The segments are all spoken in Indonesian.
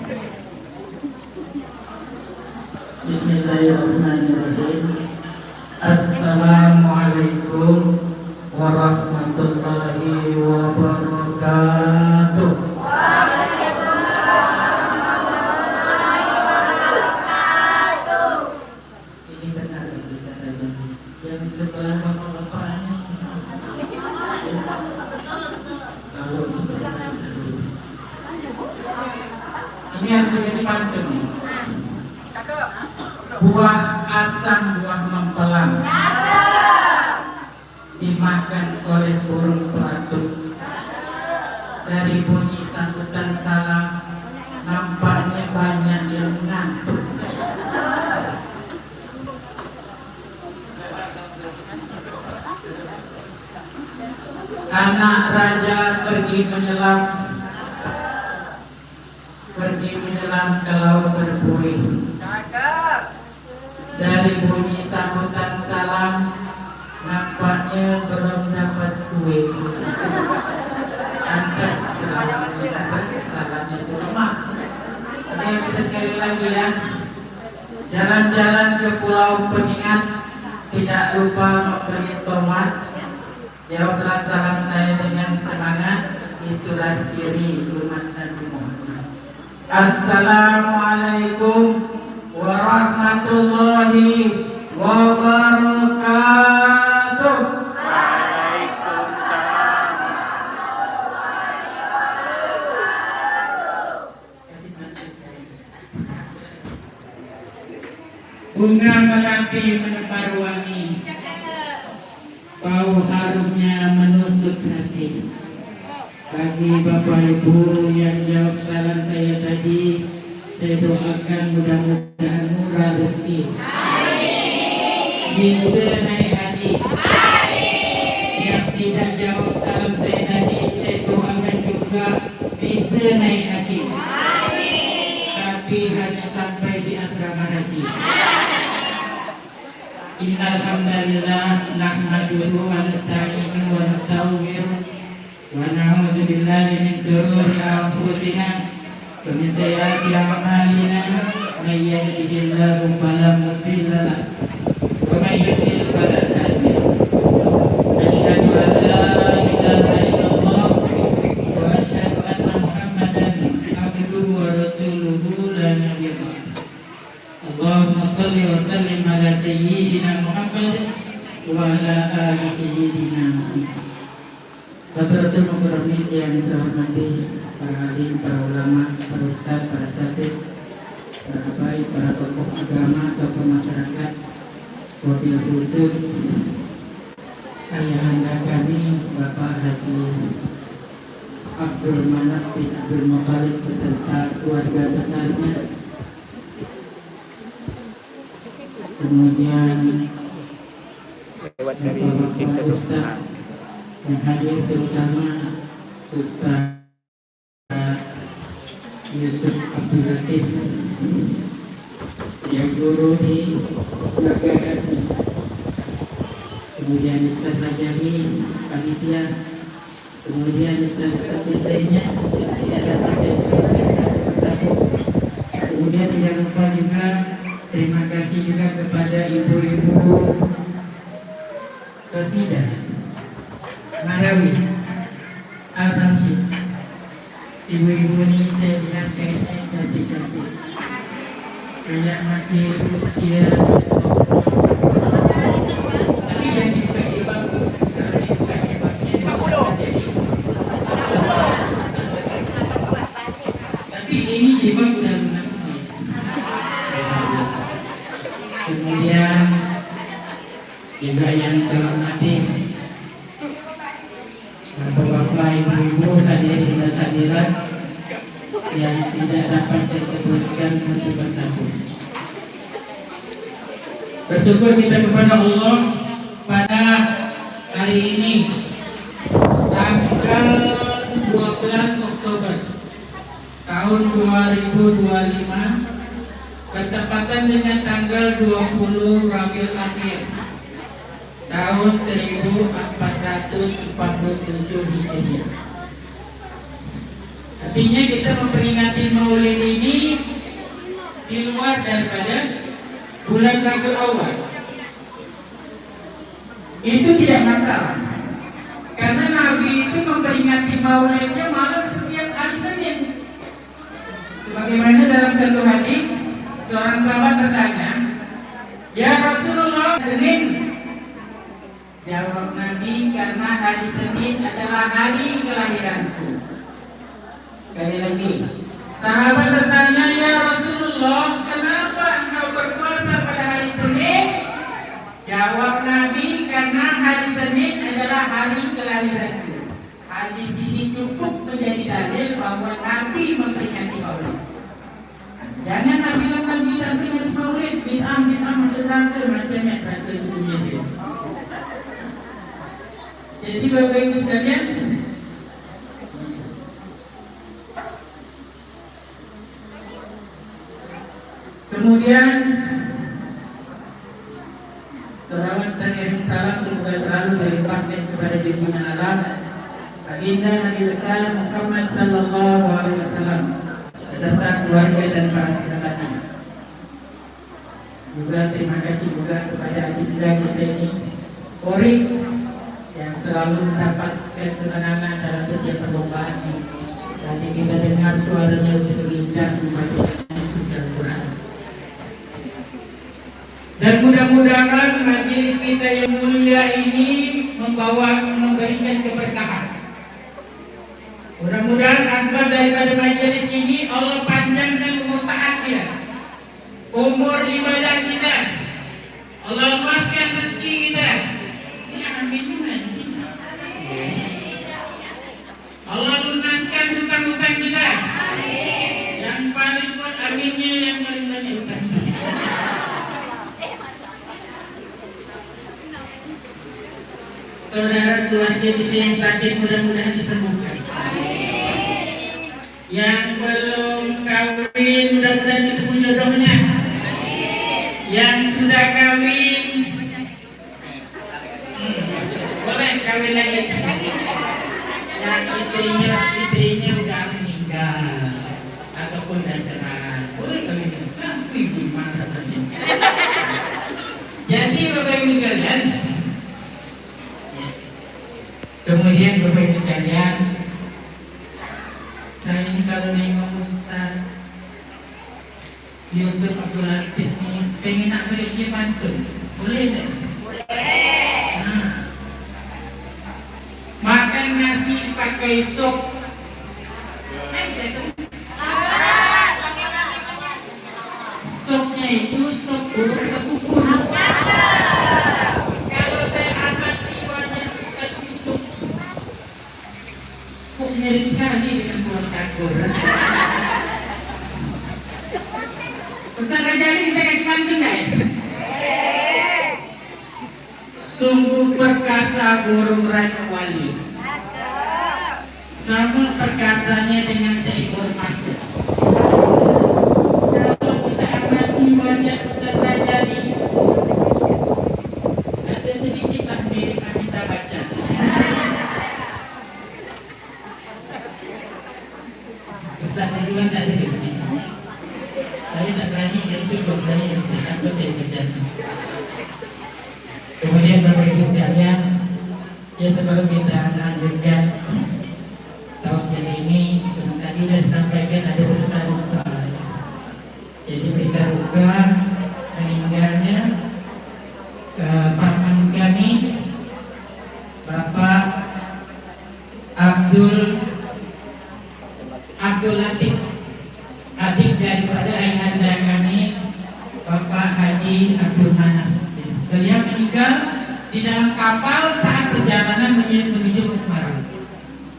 Bismillahirrahmanirrahim. Assalamualaikum warahmatullahi wabarakatuh. Ini benar yang sebelah bapak-bapaknya. Kalau ini harus dikasih pantun nih. Buah asam, buah mempelang, dimakan oleh burung pelatuk. Dari bunyi sambutan salam, nampaknya banyak yang ngantuk. Anak raja pergi menyelam ke laut berbuih. Dari bunyi sambutan salam, nampaknya belum dapat kue. Pantas salamnya itu lemah. Oke, kita sekali lagi ya. Jalan-jalan ke Pulau Peningan, tidak lupa memberi tomat. Jawablah salam saya dengan semangat. Itulah ciri umat Nabi Muhammad. Assalamualaikum warahmatullahi wabarakatuh. Waalaikumsalam. Bunga melati menebar wangi, bau harumnya menusuk hati. Bagi Bapak Ibu yang jawab salam saya tadi, saya doakan mudah-mudahan murah rezeki. Bisa naik haji. Yang tidak jawab salam saya tadi, saya doakan juga bisa naik haji. Tapi hanya sampai di asrama haji. Innal hamdalillah nahmaduhu wa nasta'inuhu wa nastaghfiruh wa na'udzu billahi min shururi anfusina wa min sayyiati a'malina. May yahdihillahu fala mudilla lahu wa may yudlil fala hadiya lahu. Asyhadu an la ilaha illallah wa asyhadu anna Muhammadan abduhu wa rasuluhu la nabiyya ba'dahu. Allahumma shalli wa sallim ala sayyidina Muhammad wa ala ali sayyidina Muhammad. Hadratul mukarramin yang saya hormati, para alim, para ulama, para ustaz, para satid, para habaib, para tokoh agama, tokoh masyarakat, wabil khusus ayahanda kami Bapak Haji Abdul Manap bin Abdul Muthalib beserta keluarga besarnya. Kemudian Bapak Ustaz yang hadir, terutama Ustaz Yusuf Abdul Latif yang guru di Naga. Kemudian Ustaz Rajami panitia, kemudian Ustaz yang lainnya yang tidak dapat saya sebutkan satu-satu. Kemudian tidak lupa juga terima kasih juga kepada ibu-ibu Qasidah Marawis Al-Rashid. Ibu-ibu ini saya lihat kayaknya cantik-cantik, kayak masih usia. Tapi yang dibuka jilbab, kalau dibuka jilbabnya jadi. Tapi ini jilbab udah lunas semua. Kemudian juga yang saya hormati Bapak, Ibu-ibu, hadirin dan hadirat yang tidak dapat saya sebutkan satu persatu. Bersyukur kita kepada Allah pada hari ini tanggal 12 Oktober tahun 2025 bertepatan dengan tanggal 20 Rabiul Akhir tahun 1447 Hijriah. Artinya kita memperingati Maulid ini di luar daripada bulan Rabiul Awal. Itu tidak masalah. Karena Nabi itu memperingati Maulidnya malah setiap hari Senin. Sebagaimana dalam satu hadis, seorang sahabat bertanya, "Ya Rasulullah, Senin?" Jawab Nabi, "Karena hari Senin adalah hari kelahiranku." Sekali lagi, sahabat bertanya, "Ya Rasulullah, kenapa engkau berpuasa pada hari Senin?" Jawab Nabi, "Karena hari Senin adalah hari kelahiranku." Hadis ini cukup menjadi dalil bahwa Nabi memperingati Maulid. Jangan Nabi bilang kita peringati Maulid, bid'ah masuk neraka, macamnya neraka itu dunia. Jadi Bapak Ibu sekalian, kemudian salawat dan kirim salam semoga selalu dilimpahkan kepada junjungan alam baginda Nabi besar Muhammad sallallahu alaihi wasallam beserta keluarga dan para sahabatnya. Juga terima kasih juga kepada adinda kita ini Kori yang selalu mendapatkan kemenangan dalam setiap perlombaan ini. Tadi kita dengar suaranya begitu indah membaca suci Al-Quran. Dan mudah-mudahan majelis kita yang mulia ini memberikan keberkahan. Mudah-mudahan asbab daripada majelis ini Allah panjangkan umur taat kita, umur ibadah kita, Allah luaskan rezeki kita. Ini amin di sini. Allah lunaskan hutang-hutang kita. Yang paling kuat aminnya, yang paling banyak hutang. Saudara keluarga kita yang sakit mudah-mudahan disembuhkan. Yang belum kawin mudah-mudahan ketemu jodohnya. Yang sudah kawin boleh kawin lagi. Yang istrinya udah meninggal ataupun dan cerai boleh kawin lagi. Tapi gimana tadi? Jadi Bapak Ibu sekalian, kemudian Bapak Ibu sekalian, saya ini kalau nengok Ustaz Yusuf Abdul Latif ini pengen nak beli dia pantun, boleh tak? Boleh. Makan nasi pakai sop. Sopnya itu sop urut terkukur. Kalau saya amati wajah Ustaz Yusuf, kok mirip sekali dengan buah kakur. Ustaz Rajali kita kasih pantun ya? Sungguh perkasa burung raja wali, sama perkasanya dengan seekor macan. Kalau kita amati wajah Ustaz Rajali, ada sedikitlah mirip Amitabh Bachchan. Ustaz Ridwan tak ada di sini. Saya tak berani, itu bos saya, takut saya pecat. Kemudian Bapak Ibu sekalian, ya sebelum kita lanjutkan tausiah ini, tadi sudah disampaikan ada berita duka. Jadi berita duka meninggalnya paman kami, Bapak Abdul Latif, adik daripada ayahanda kami, Bapak Haji Abdul Manaf. Beliau meninggal di dalam kapal saat perjalanan menuju ke Semarang.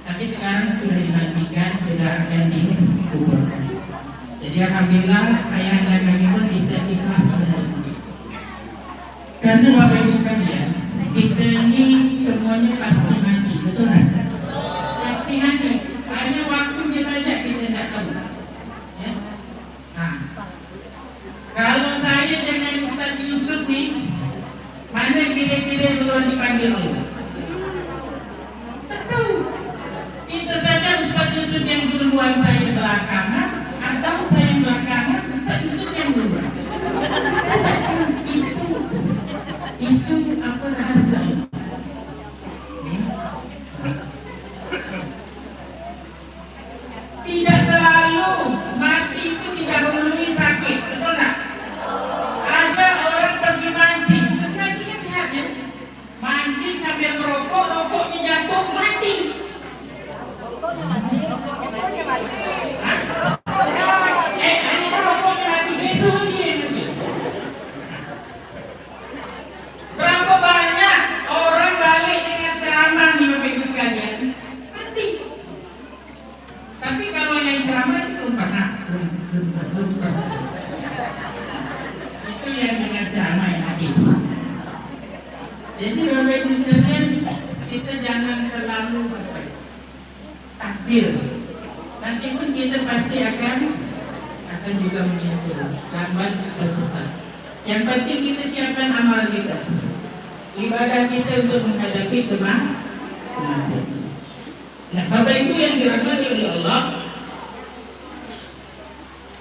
Tapi sekarang sudah dimandikan, sudah akan dikuburkan. Jadi alhamdulillah ayahanda kami pun bisa ikhlas menerima. Karena Bapak Ibu sekalian, kita ini semuanya pasti mati, betul kan? Pasti mati. Hanya waktunya saja kita tidak tahu. Ya? Nah, kalau saya dengan Ustaz Yusuf nih, mana kira-kira duluan dipanggil Allah? Tak tahu. Bisa saja Ustaz Yusuf yang duluan lupa. Itu yang dengan damai hati. Jadi Bapak Ibu sekalian, kita jangan terlalu takbir. Nanti pun kita pasti akan juga menyusul, lambat atau cepat. Yang penting kita siapkan amal kita, ibadah kita untuk menghadapi kematian. Nah, Bapak Ibu yang dirahmati oleh Allah,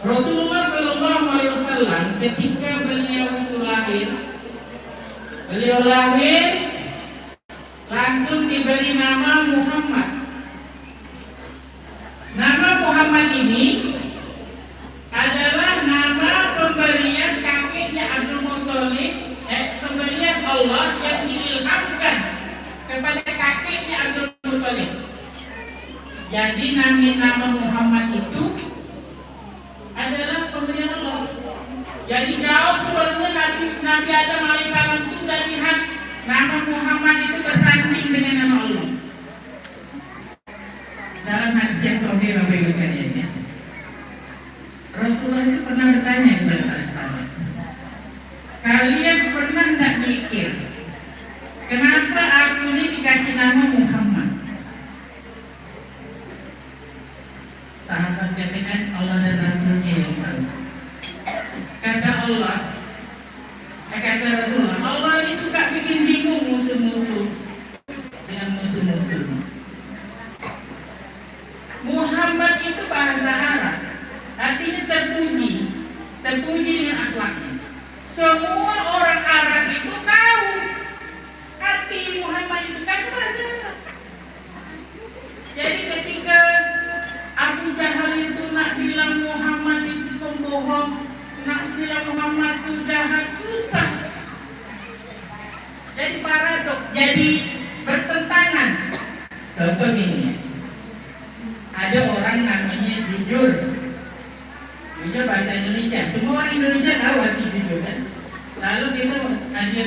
Rasulullah Shallallahu Alaihi Wasallam ketika beliau lahir langsung diberi nama Muhammad. Nama Muhammad ini adalah nama pemberian kakeknya Abdul Muthalib, pemberian Allah yang diilhamkan kepada kakeknya Abdul Muthalib. Jadi nama Muhammad itu adalah pemberian Allah. Jadi jauh sebelumnya Nabi Adam alaihissalam itu sudah lihat nama Muhammad itu bersanding dengan nama Allah. Dalam hadis yang sahih Bapak Ibu sekalian ya. Rasulullah itu pernah bertanya kepada para sahabat, kalian pernah tidak mikir kenapa aku ini dikasih nama Muhammad? Sahabat katakan Allah dan Rasulnya yang tahu. Kata Rasulullah, Allah ini suka bikin bingung musuh-musuh dengan musuh-musuh. Muhammad itu bahasa Arab, artinya terpuji dengan akhlaknya. Semua orang Arab itu tahu arti Muhammad itu kan bahasa Arab. Jadi ketika Abu Jahal itu nak bilang Muhammad itu pembohong, nak bilang Muhammad itu jahat, susah. Jadi paradok, jadi bertentangan. Contoh ini, ada orang namanya jujur. Jujur bahasa Indonesia. Semua orang Indonesia tahu arti jujur kan. Lalu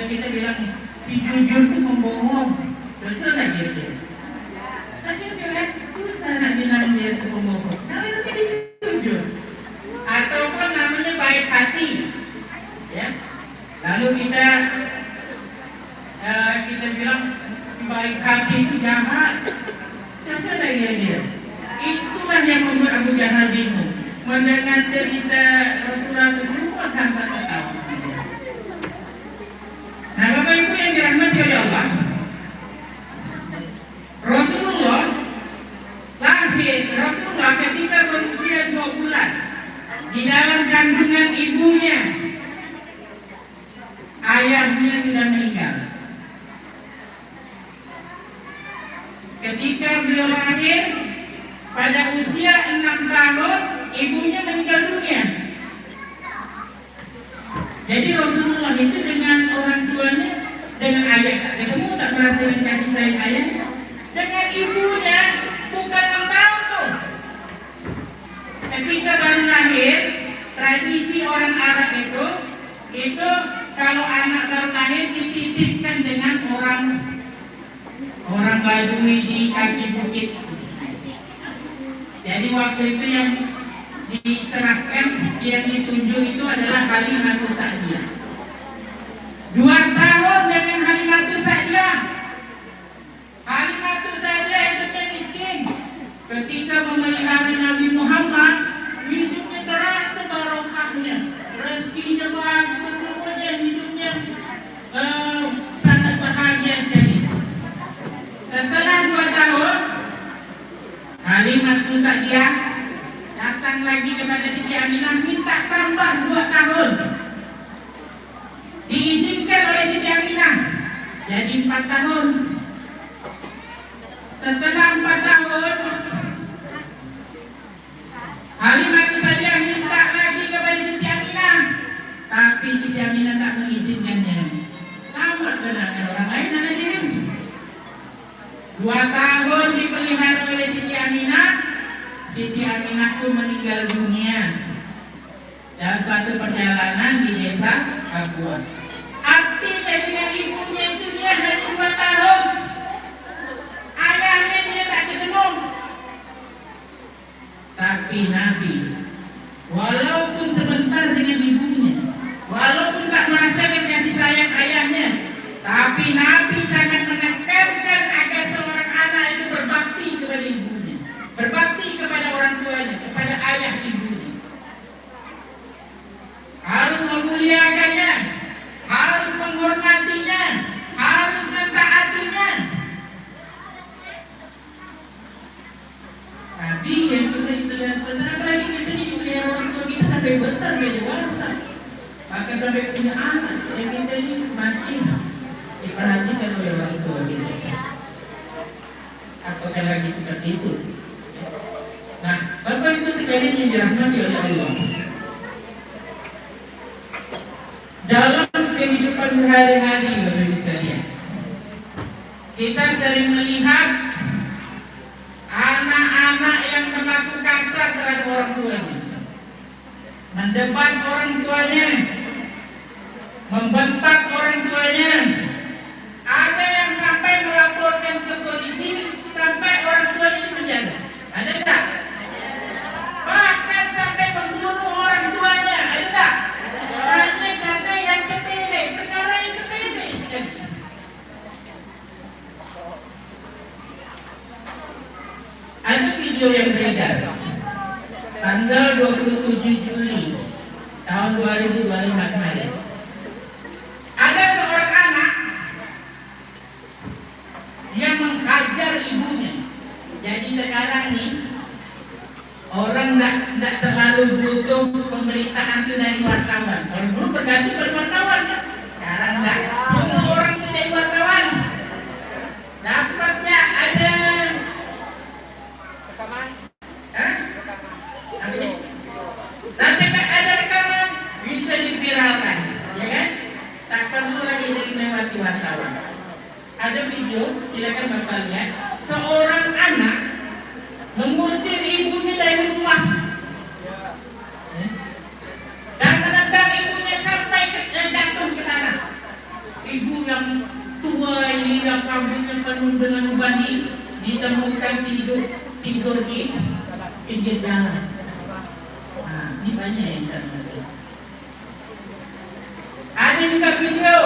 kita bilang si jujur itu pembohong. Betul nggak gitu? Tapi kan susah nak bilang dia itu pembohong. Karena dia jujur. Ataupun namanya baik hati. Ya. Lalu kita bilang si baik hati itu jahat. Macam mana dia? Itulah yang membuat Abu Jahal bingung. Mendengar cerita Rasulullah itu semua sampai tertawa. Nah, Bapak Ibu yang dirahmati oleh Allah, Rasulullah ketika berusia 2 bulan di dalam kandungan ibunya, ayahnya sudah meninggal. Ketika beliau lahir pada usia 6 tahun, ibunya meninggal dunia. Jadi Rasulullah itu dengan orang tuanya, dengan ayah tak ketemu, tak merasakan kasih sayang ayahnya. Dengan ibunya bukan 6 tahun tuh. Ketika baru lahir, tradisi orang Arab itu kalau anak baru lahir dititipkan dengan orang Badui di kaki bukit. Jadi waktu itu yang diserahkan, yang ditunjuk itu adalah Halimatus Sa'diyah. 2 tahun dengan Halimatus Sa'diyah. Halimatus Sa'diyah hidupnya miskin. Ketika memelihara Nabi Muhammad, hidupnya terasa barokahnya, rezekinya bagus, semuanya hidupnya sangat bahagia sekali. Setelah 2 tahun, Halimatus Sa'diyah datang lagi kepada Siti Aminah minta tambah 2 tahun. Diizinkan oleh Siti Aminah jadi 4 tahun. Setelah 4 tahun, Halimatus Sa'diyah minta lagi kepada Siti Aminah, tapi Siti Aminah tak mengizinkannya. Tamat dengan orang lain anak dia. 2 tahun dipelihara oleh Siti Aminah. Siti Aminah itu meninggal dunia dalam suatu perjalanan di desa Papua. Artinya dengan ibunya itu dia hanya 2 tahun. Ayahnya dia tak ketemu. Tapi Nabi, walaupun sampai besar, sampai dewasa, bahkan sampai punya anak, yang kita ini masih diperhatikan oleh orang tua kita. Apakah lagi seperti itu? Nah, Bapak Ibu sekalian yang dirahmati oleh Allah, dalam kehidupan sehari-hari, Bapak Ibu sekalian, kita sering melihat anak-anak yang berlaku kasar terhadap orang tuanya, mendebat orang tuanya, membentak orang tuanya. Ada yang sampai melaporkan ke polisi, sampai orang tuanya di penjara. Ada tak? Bahkan sampai membunuh orang tuanya. Ada tak? Hanya karena yang sepele, perkara yang sepele sekali. Ada video yang beredar tanggal 27 Juli tahun 2025 kemarin. Ada seorang anak yang menghajar ibunya. Jadi sekarang nih orang tidak terlalu butuh pemberitaan itu dari wartawan. Kalau dulu bergantung pada wartawan, sekarang enggak. Semua orang sudah wartawan. Dapatnya ada rekaman. Nanti ada rekaman bisa diviralkan, ya kan? Tak perlu lagi melewati wartawan. Ada video, silakan Bapak lihat. Seorang anak mengusir ibunya dari rumah dan menendang ibunya sampai jatuh ke tanah. Ibu yang tua ini, yang rambutnya penuh dengan ubani, ditemukan tidur di pinggir jalan. Nah, ini banyak yang terjadi. Ada juga video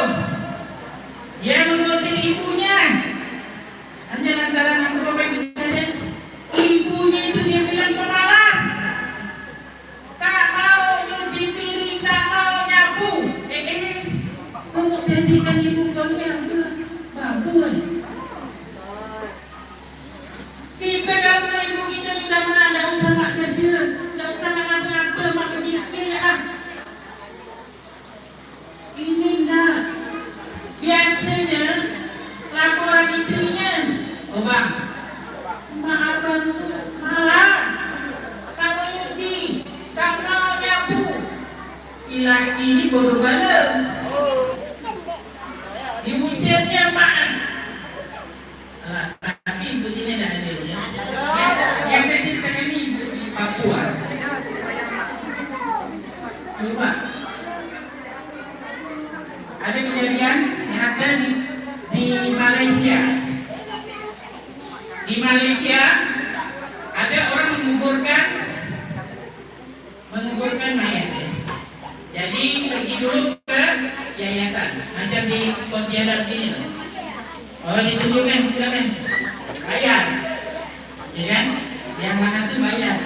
dia mengusir ibunya. Hanya lantaran yang berubah misalnya, ibunya itu dia bilang pemalas, tak mau nyuci piring, tak mau nyapu. Kamu jadikan ibu kamu yang bagus. Kita kalau ibu kita tidak mana, tidak usah mak kerja, tidak usah ngapa-ngapa, mak kerja ah. Ini enggak. Biasanya laporan istrinya, oh bang, maaf bang, malah tak mau nyuci, tak mau nyapu. Si laki ini bodoh banget. Diusirnya mak. Tapi ibu sini tidak adil ya. Yang saya ceritakan ini di Papua. Coba. Ada kejadian yang ada di Malaysia. Di Malaysia ada orang menguburkan mayat. Jadi pergi dulu ke yayasan, macam di Pontianak ini loh. Oh, ditunjukkan, silakan bayar, ya kan? Yang mana tuh bayar.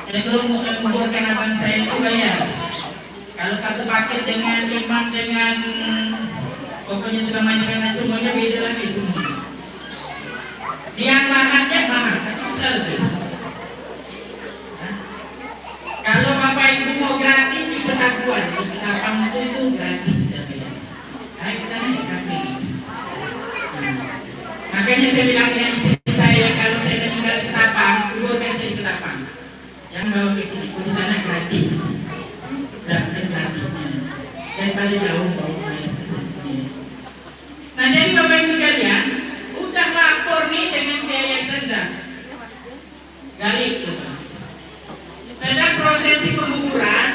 Saya dulu menguburkan abang saya itu bayar. Kalau satu paket dengan imam dengan pokoknya tukang mandikan semuanya beda lagi semua. Yang lahannya mahal, betul. Kalau bapak ibu mau gratis di persatuan, di Ketapang itu gratis katanya. Ayo ke sana ya kami. Makanya saya bilang dengan istri saya, kalau saya meninggal di Ketapang, kuburkan saya di Ketapang. Yang bawa ke sini, di sana gratis. Dapat gratisnya daripada jauh bawa mayat ke sini. Nah, jadi bapak ibu sekalian, udah lapor nih dengan yayasan dah. Gali itu. Sedang prosesi penguburan,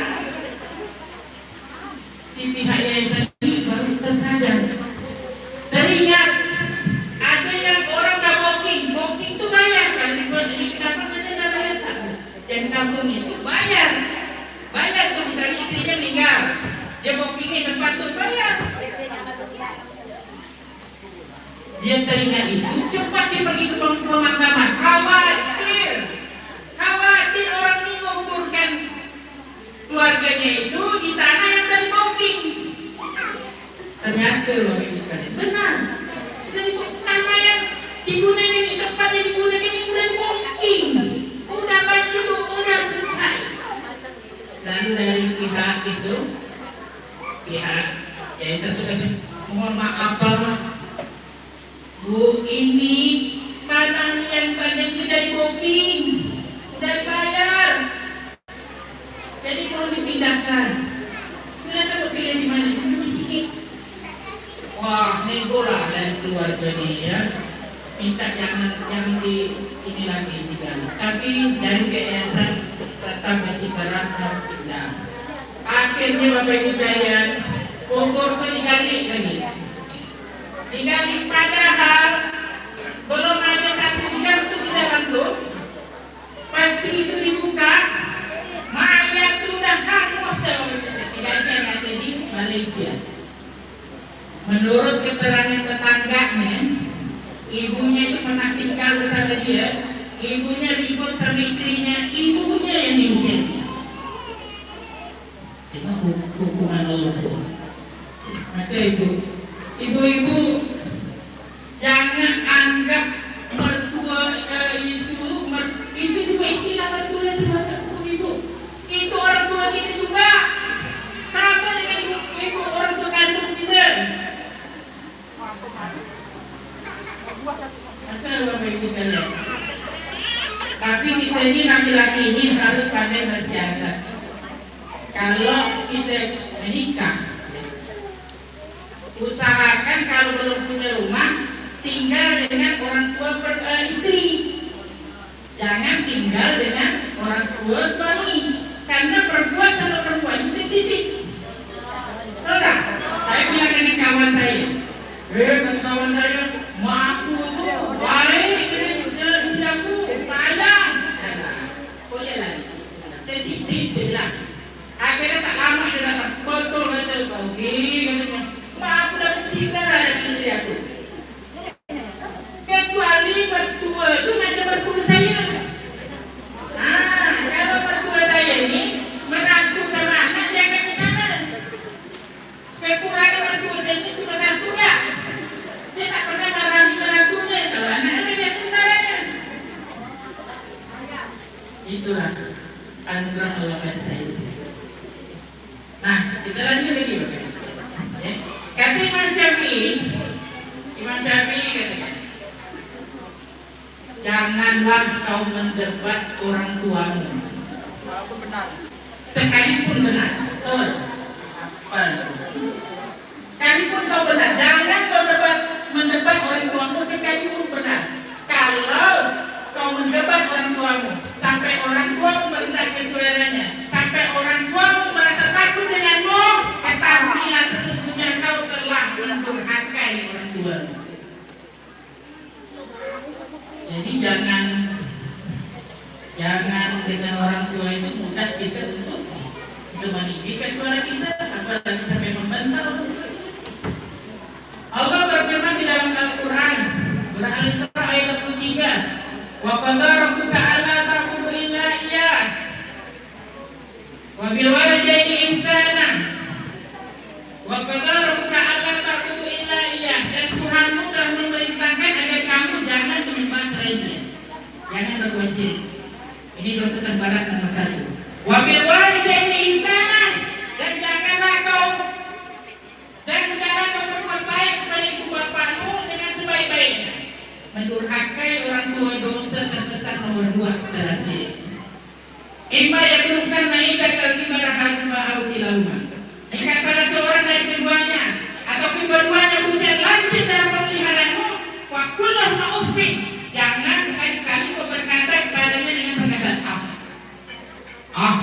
si pihak yayasan ini baru tersadar. Teringat ada yang orang dah booking itu bayar kan? Di kampung mana dah bayar tak? Dan kampung itu bayar tuh, misalnya istrinya meninggal, dia bookingnya tempat tuh bayar. Dia teringat itu, cepat dia pergi ke pemakaman. Khawatir orang ini menguburkan keluarganya itu di tanah yang tadi booking. Ternyata loh ibu sekalian, benar. Dari tanah yang digunakan, di tempat yang digunakan ini udah booking, udah baju, udah selesai. Lalu dari pihak itu, pihak yayasan itu kata, mohon maaf Pak, Bu, ini tanah yang banyak itu dari booking, dari bayar, jadi mau dipindahkan. Sudah tahu pilih di mana? Di sini. Wah, nego lah dari keluarga ini ya. Minta jangan di ini lagi digali. Tapi dari yayasan tetap masih keras harus pindah. Akhirnya Bapak Ibu sekalian, Bogor itu digali lagi. Digali padahal belum ada satu jam itu di dalam loh. Pasti itu dibuka, mayat sudah hangus tidak ada di Malaysia. Menurut keterangan tetangganya, ibunya itu pernah tinggal bersama dia. Ibunya ribut sama istrinya, ibunya yang diusir. Itu hukuman Allah. Maka ibu-ibu jangan anggap mertua itu juga istilah mertua itu ibu. Itu orang tua kita juga. Sama dengan ibu orang tua kandung kita. Bapak Ibu sekalian. Tapi kita ini laki-laki ini harus pandai bersiasat. Kalau kita menikah, usahakan kalau belum punya rumah, tinggal dengan orang tua istri. Jangan tinggal dengan orang tua suami. Karena perempuan sama perempuan itu sensitif. Tahu tak? Saya bilang dengan kawan saya. Kawan saya, aku baik dengan istriku, sayang. Boleh lah. Sensitif saya bilang. Akhirnya tak lama dia datang. Betul kata kau. Katanya, aku dapat cinta lah dengan istri aku. Kecuali mertua itu macam mertua saya. Kalau mertua saya ini menantu sama anak dia akan ke sana. Kekurangan mertua saya ini cuma satu ya. Dia tak pernah marahi menantunya. Kalau anak-anak dia sebenarnya. Itulah anugerah Allah pada saya. Nah, kita lanjut lagi Bapak. Kata Imam Syafi'i katanya, janganlah kau mendebat orang tuamu. Walaupun benar. Sekalipun benar. Betul. Sekalipun kau benar, jangan kau mendebat orang tuamu sekalipun benar. Kalau kau mendebat orang tuamu sampai orang tuamu merendahkan suaranya, sampai orang tuamu merasa takut denganmu, ketahuilah sesungguhnya kau telah mendurhakai orang tuamu. Jadi jangan dengan orang tua itu mudah kita untuk meninggikan suara kita, apalagi sampai membentak. Allah berfirman di dalam Al-Quran, surah Al-Isra ayat 23, wa qadara rabbuka alla ta'budu illa iyyah wa bil walidayni ihsana wa qadara rabbuka alla ta'budu illa iyyah, dan Tuhanmu telah memerintahkan agar kamu jangan menyembah selainnya, jangan berbuat syirik. Ini dosa terberat nomor 1. Wa bil walidayni ihsana, dan janganlah kau berbuat baik kepada ibu bapakmu dengan sebaik-baiknya. Mendurhakai orang tua dosa terbesar nomor 2 setelah syirik. Imma yakunkan ma'ika kalbara hakuma au kilahuma. Jika salah seorang dari keduanya atau kedua-duanya berusaha lanjut dalam pemeliharaanmu, wa kullahuma uffin, jangan sekali-kali kau berkata kepadanya dengan perkataan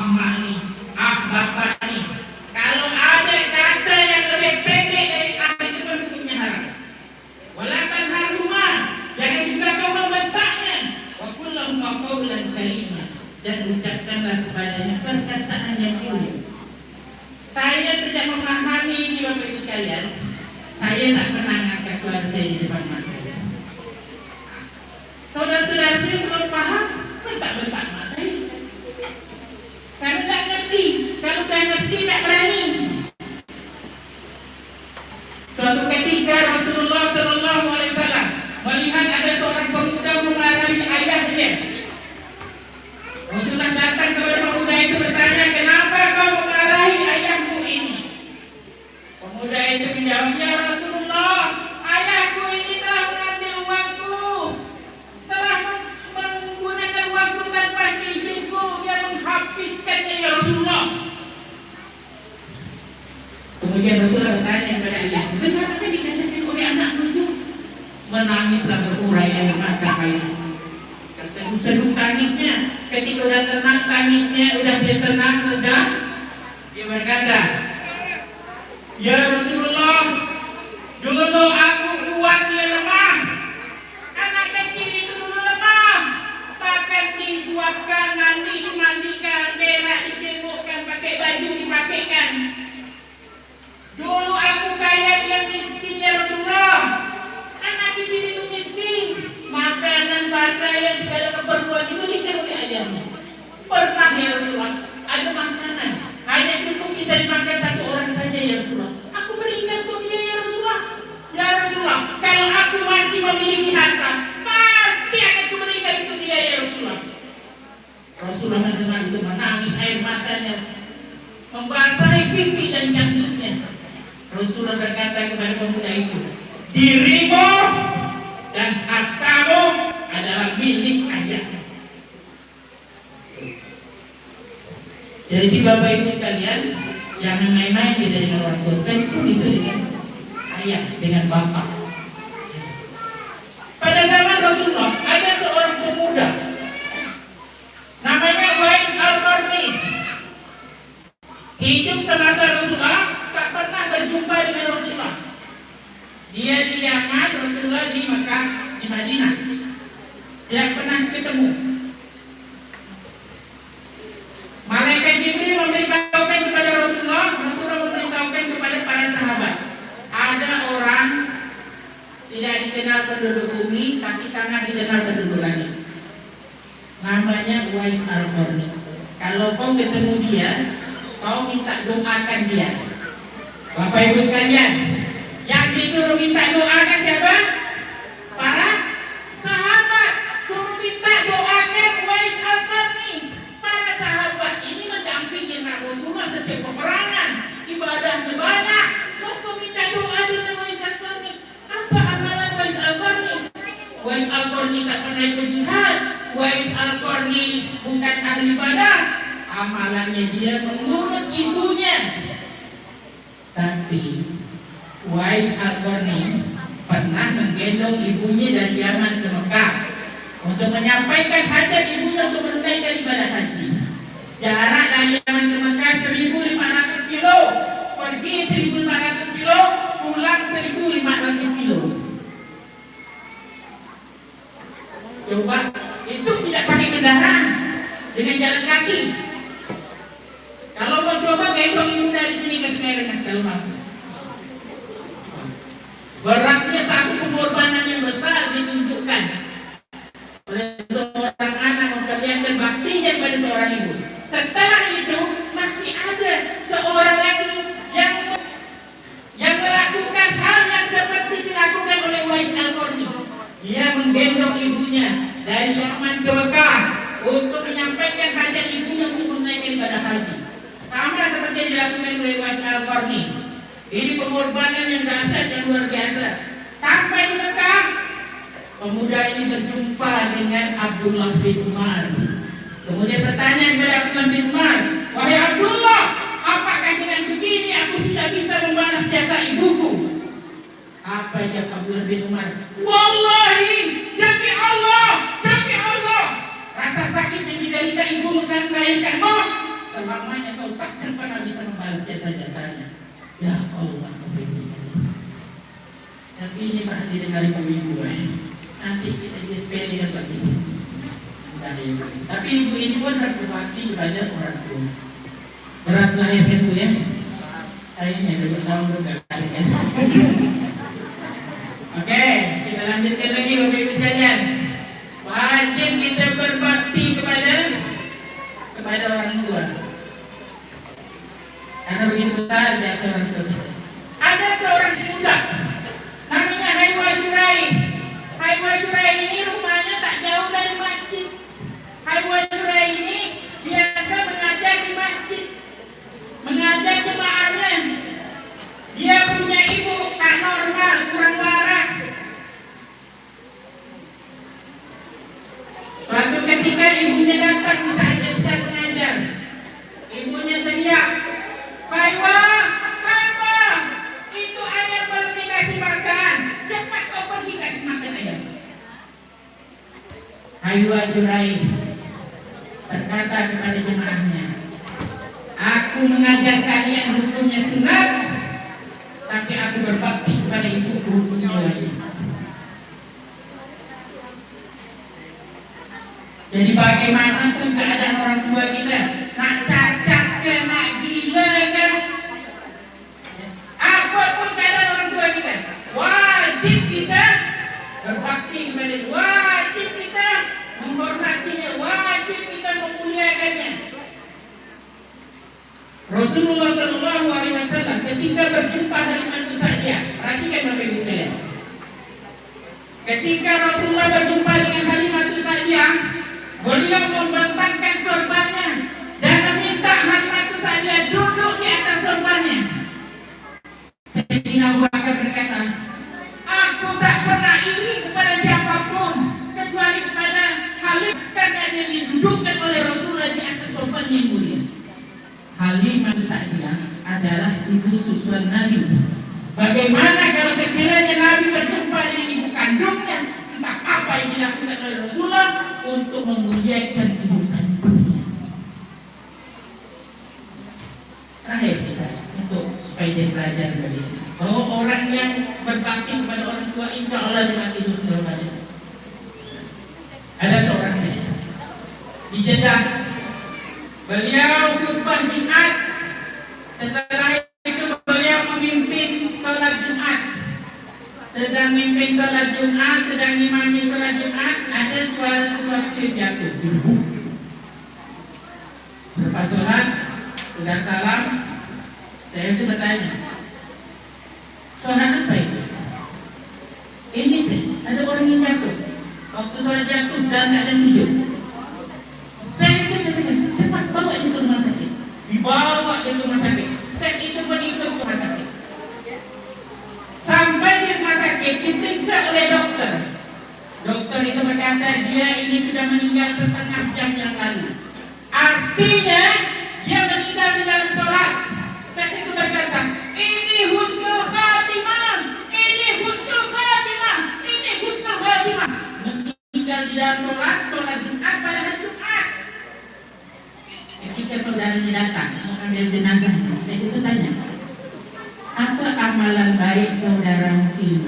mak ni, bapak ni. Kalau ada kata yang lebih pendek dari itu kan hukumnya haram. Walakan haruma, jangan juga kau membentaknya. Wa kullahuma qawlan karima, dan ucapkanlah kepadanya perkataan yang mulia. Saya sejak memahami ini Bapak Ibu sekalian, saya tak pernah angkat suara saya di depan mak saya. Saudara-saudara saya belum paham, bentak-bentak mak saya. Karena tak ngerti, kalau tak ngerti tak berani. Suatu ketika Rasulullah SAW melihat ada seorang pemuda memarahi ayahnya. Rasulullah datang kepada pemuda itu bertanya, kenapa Kemudian Rasulullah bertanya kepada ayah, "Kenapa dikatakan oleh anakmu itu?" Menangislah berurai air mata ayah. Seduh tangisnya, ketika udah tenang tangisnya, udah dia tenang, reda, dia berkata, "Ya Rasulullah, dulu aku kuat, dia lemah. Anak kecil itu dulu lemah. Bahkan disuapkan, dimandikan, berak dicebokkan, pakai baju dipakaikan. Dulu aku kaya, dia miskin ya Rasulullah. Anak kecil itu miskin. Makanan, pakaian, segala keperluan diberikan oleh ayahnya. Pernah ya Rasulullah, ada makanan hanya cukup bisa dimakan satu orang saja ya Rasulullah. Aku berikan untuk dia ya Rasulullah. Ya Rasulullah, kalau aku masih memiliki harta, pasti akan kuberikan untuk dia ya Rasulullah." Rasulullah mendengar itu menangis, air matanya membasahi pipi dan jangkiknya. Rasulullah berkata kepada pemuda itu, "Dirimu dan hartamu adalah milik ayah." Jadi Bapak Ibu sekalian, jangan main-main kita dengan orang tua, sekalipun itu dengan ayah, dengan bapak. Pada zaman Rasulullah ada seorang pemuda namanya Uwais Al-Qarni. Hidup semasa Rasulullah, tak pernah berjumpa dengan Rasulullah. Dia di Yaman, Rasulullah di Mekah, di Madinah. Tidak pernah ketemu. Malaikat Jibril memberitahukan kepada Rasulullah, Rasulullah memberitahukan kepada para sahabat, ada orang tidak dikenal penduduk bumi, tapi sangat dikenal penduduk langit. Namanya Uwais Al-Qarni. Kalau kau ketemu dia, kau minta doakan dia. Bapak Ibu sekalian, yang disuruh minta doakan siapa? Para sahabat. Suruh minta doakan Uwais Al-Qarni. Para sahabat ini mendampingi Rasulullah setiap peperangan, ibadahnya banyak. Kau minta doa dengan Uwais Al-Qarni. Apa amalan Uwais Al-Qarni? Uwais Al-Qarni tak pernah ikut jihad. Uwais Al-Qarni bukan ahli ibadah. Amalannya dia mengurus ibunya. Tapi Uwais Al-Qarni pernah menggendong ibunya dari Yaman ke Mekah untuk menyampaikan hajat ibunya untuk menunaikan ibadah haji. Jarak dari Yaman ke Mekah 1.500 kilo, pergi 1.500 kilo, pulang 1.500 kilo. Coba, itu tidak pakai kendaraan, dengan jalan kaki. Kalau mau coba gendong ibu dari sini ke Sungai Rengas kalau mampu. Beratnya satu pengorbanan yang besar ditunjukkan oleh seorang anak memperlihatkan baktinya kepada seorang ibu. Setelah itu masih ada seorang lagi yang melakukan hal yang seperti dilakukan oleh Uwais Al-Qarni. Dia menggendong ibunya dari Yaman ke Mekah untuk menyampaikan hajat ibunya untuk menunaikan ibadah haji. Sama seperti yang dilakukan oleh Uwais Al-Qarni. Ini pengorbanan yang dahsyat, yang luar biasa. Sampai di Mekah, pemuda ini berjumpa dengan Abdullah bin Umar. Kemudian bertanya kepada Abdullah bin Umar, "Wahai Abdullah, apakah dengan begini aku sudah bisa membalas jasa ibuku?" Apa jawab Abdullah bin Umar? "Wallahi, demi Allah, rasa sakit yang diderita ibumu saat melahirkanmu, selamanya kau takkan pernah bisa membalas jasa-jasanya." Ya Allah, tapi ini pernah didengar ibu-ibu. Nanti kita sepelekan lagi. Tapi ibu ini pun harus berbakti kepada orang tua. Berat melahirkan bu ya. Kayaknya 2 tahun juga. Oke, kita lanjutkan lagi Bapak Ibu sekalian. Wajib kita berbakti kepada orang tua. Karena begitu besar jasa orang tua. Ada seorang pemuda namanya Haywa Jurai. Haywa Jurai ini rumahnya tak jauh dari masjid. Haywa Jurai ini biasa mengajar di masjid, mengajar jemaahnya. Dia punya ibu tak normal, kurang waras. Suatu ketika ibunya datang di saat dia sedang mengajar. Ibunya teriak, "Haywa, Haywa, Juraih berkata kepada jemaahnya, aku mengajar kalian hukumnya sunat, tapi aku berbakti kepada ibuku hukumnya wajib. Jadi bagaimanapun keadaan orang tua kita, nak cacat ke, nak gila ke, apapun keadaan orang tua kita, wajib kita berbakti kepada dia, wajib kita menghormatinya, wajib kita memuliakannya. Rasulullah SAW ketika berjumpa Halimah Sa'diyah, perhatikan Bapak Ibu sekalian. Ketika Rasulullah berjumpa dengan Halimah Sa'diyah, beliau membentangkan sorbannya dan meminta Halimah Sa'diyah duduk di atas sorbannya. Sayyidina Abu Bakar berkata, aku tak pernah iri kepada siapapun kecuali kepada Halimah, karena dia didudukkan oleh Rasulullah di atas sorban yang mulia. Halimah Sa'diyah adalah ibu susuan Nabi. Bagaimana kalau sekiranya Nabi berjumpa dengan ibu kandungnya, entah apa yang dilakukan oleh Rasulullah untuk memuliakan ibu kandungnya. Terakhir bisa untuk supaya dia belajar dari ini. Kalau orang yang berbakti kepada orang tua, insya Allah dimati Rasulullah. Ada seorang saya di Jeddah, beliau khutbah Jumat, setelah itu beliau memimpin sholat Jumat. Sedang memimpin sholat Jumat, sedang imami sholat Jumat, ada suara sesuatu yang jatuh. Selepas sholat, sudah salam, saya itu bertanya, suara apa itu? Ini sih, ada orang yang jatuh. Waktu sholat jatuh dan tak ada sujud. Saya itu katakan, cepat bawa dia ke rumah sakit. Dibawa dia ke rumah sakit. Saya itu pergi ke rumah sakit. Sampai di rumah sakit diperiksa oleh dokter. Dokter itu berkata dia ini sudah meninggal setengah jam yang lalu. Artinya dia meninggal di dalam sholat. Saya itu berkata, ini husnul khatimah, ini husnul khatimah, ini husnul khatimah. Meninggal di dalam sholat Jumat pada hari Jumat. Ketika saudaranya datang mengambil jenazah, saya itu tanya, apa amalan baik saudaramu ini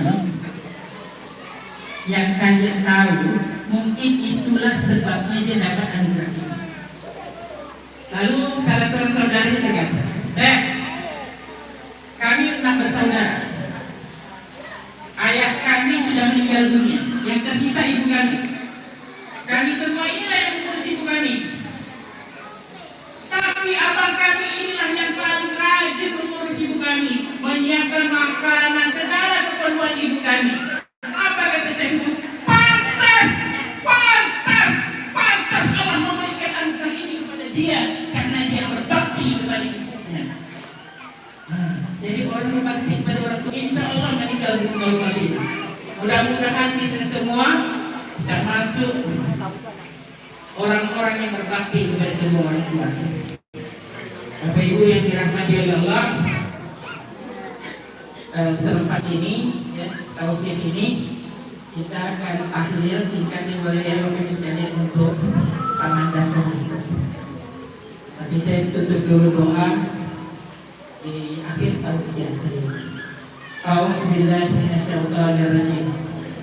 yang kalian tahu? Mungkin itulah sebabnya dia dapat anugerah ini. Lalu salah seorang saudaranya berkata, kami 6 bersaudara. Ayah kami sudah meninggal dunia, yang tersisa ibu kami. Kami semua inilah yang mengurus ibu kami. Tapi abang kami inilah yang paling rajin mengurus ibu kami, menyiapkan makanan, segala keperluan ibu kami. Apa kata saya itu? Pantas, pantas, pantas Allah memberikan anugerah ini kepada dia karena dia berbakti kepada ibunya. Jadi orang berbakti kepada orang tua, insya Allah meninggal di semua kali. Mudah-mudahan kita semua termasuk orang-orang yang berbakti kepada kedua orang tua. Bapak Ibu yang dirahmati oleh Allah, selepas ini, tausiah ini, kita akan tahlil singkat oleh Bapak Ibu sekalian untuk pemandang ini. Tapi saya tutup dulu doa di akhir tausiah saya. A'udzubillahiminasyaitonirrajim.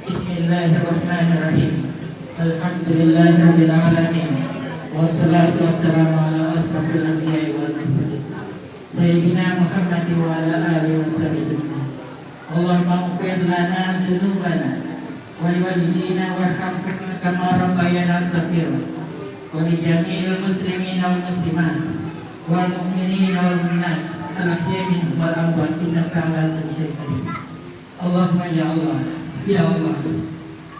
Bismillahirrahmanirrahim. Alhamdulillahirabbil alamin. Wassalatu wassalamu ala asrofil anbiya'i wal mursalin Sayyidina Muhammad wa ala alihi wasallam. Allahumma ighfir lana dzunubana wa liwalidina warhamhum kama rabbayana shaghira wa li jami'il muslimin wal muslimat wal mu'minin wal mu'minat al-ahya'i minhum wal amwat innaka 'ala kulli syai'in qadir. Allahumma ya Allah, ya Allah,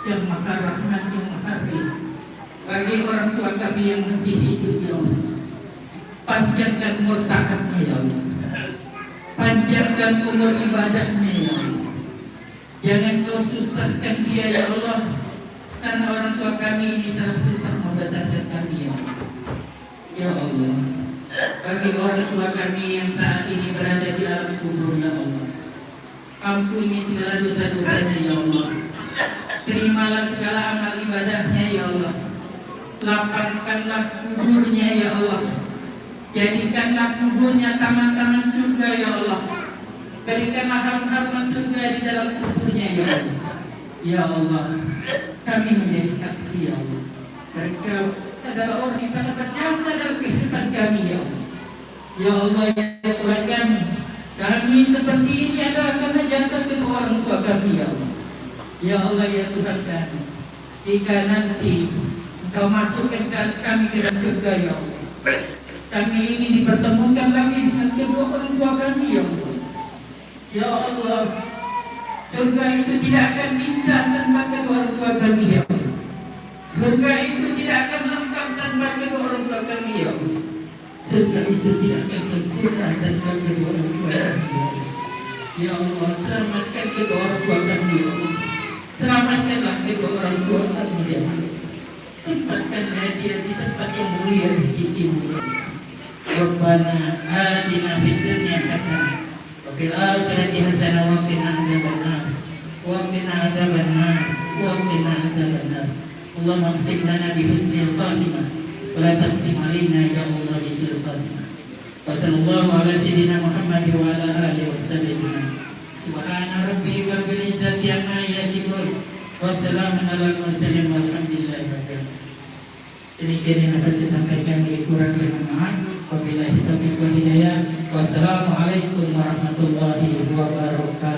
yang Maha Rahman, yang Maha Rahim, bagi orang tua kami yang masih hidup, ya Allah, panjangkan umur taatnya, ya Allah, panjangkan umur ibadahnya, ya Allah. Jangan kau susahkan dia, ya Allah, karena orang tua kami ini telah susah membesarkan kami, ya Allah. Ya Allah, bagi orang tua kami yang saat ini berada di alam kubur, ya Allah, ampuni segala dosa-dosanya, ya Allah. Terimalah segala amal ibadahnya, ya Allah. Lapangkanlah kuburnya ya Allah. Jadikanlah kuburnya taman-taman surga ya Allah. Berikanlah harum-haruman surga di dalam kuburnya ya Allah. Ya Allah, kami menjadi saksi ya Allah. Mereka adalah orang yang sangat berjasa dalam kehidupan kami ya Allah. Ya Allah ya Tuhan kami, kami seperti ini adalah karena jasa kedua orang tua kami ya Allah. Ya Allah ya Tuhan kami, jika nanti Engkau masukkan kami ke dalam surga ya Allah, kami ingin dipertemukan lagi dengan kedua orang tua kami ya Allah. Ya Allah, surga itu tidak akan indah tanpa kedua orang tua kami ya Allah. Surga itu tidak akan lengkap tanpa kedua orang tua kami ya Allah. Surga itu tidak akan sempurna tanpa kedua orang tua kami ya Allah. Ya Allah, selamatkan kedua orang tua kami ya Allah. Selamatkanlah kedua orang tua kami ya Allah. Tempatkanlah dia di tempat yang mulia di sisi-Mu. Rabbana atina fid dunya hasanah wa fil akhirati hasanah wa qina azabannar wa qina azabannar wa qina azabannar. Allahumma khtim lana bi husnil khatimah wa la takhtim alaina ya Allah bi su'il khatimah. Wa sallallahu ala sayyidina Muhammad wa ala alihi wa sahbihi. Subhana rabbika rabbil izzati amma yasifun wa salamun alal mursalin walhamdulillahi rabbil alamin. Demikian yang dapat saya sampaikan, lebih kurang saya mohon maaf. Wabillahi taufiq wal hidayah. Wassalamualaikum warahmatullahi wabarakatuh.